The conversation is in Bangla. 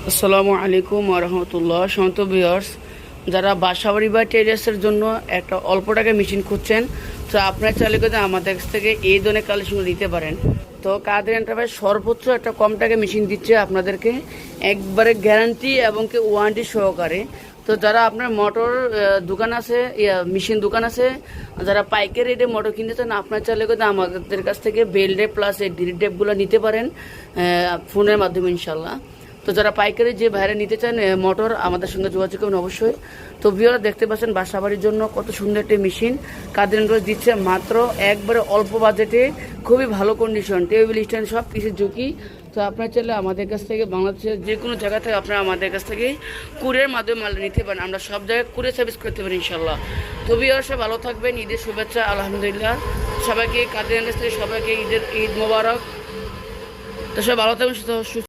আসসালামু আলাইকুম রহমতুল্লাহ। সন্ত ভিউয়ার্স, যারা বাসাবাড়ি বা টেরেসের জন্য একটা অল্প টাকা মেশিন খুঁজছেন, তো আপনার চাইলে কিন্তু আমাদের কাছ থেকে এই ধরনের কালেকশন নিতে পারেন। তো কাদের এন্টারপ্রাইজ সর্বোচ্চ একটা কম টাকা মেশিন দিচ্ছে আপনাদেরকে, একবারে গ্যারান্টি এবং কি ওয়ারেন্টি সহকারে। তো যারা আপনার মোটর দোকান আছে, মেশিন দোকান আছে, যারা পাইকারি রেটে মোটর কিনতে চান, আপনার চাইলে কিন্তু আমাদের কাছ থেকে বেল ডেপ প্লাস এই ড্রিল ডেপগুলো নিতে পারেন ফোনের মাধ্যমে ইনশাল্লাহ। তো যারা পাইকারি যে ভাইরা নিতে চান মোটর, আমাদের সঙ্গে যোগাযোগ করুন অবশ্যই। তো ভিউয়াররা দেখতে পাচ্ছেন বাসাবাড়ির জন্য কত সুন্দর একটি মেশিন কাদের এন্টারপ্রাইজ দিচ্ছে মাত্র একবারে অল্প বাজেটে, খুবই ভালো কন্ডিশন, টেবিল স্ট্যান্ড সব কিছু ঝুঁকি। তো আপনার চাইলে আমাদের কাছ থেকে বাংলাদেশের যে কোনো জায়গা থেকে আপনারা আমাদের কাছ থেকে কুরিয়ার মাধ্যমে মাল নিতে পারেন। আমরা সব জায়গায় কুরিয়ার সার্ভিস করতে পারি ইনশাল্লাহ। তো ভিউয়াররা ভালো থাকবেন, ঈদের শুভেচ্ছা আলহামদুলিল্লাহ সবাইকে, কাদের এন্টারপ্রাইজ থেকে সবাইকে ঈদ মোবারক। তো সবাই ভালো থাকবেন, সুস্থ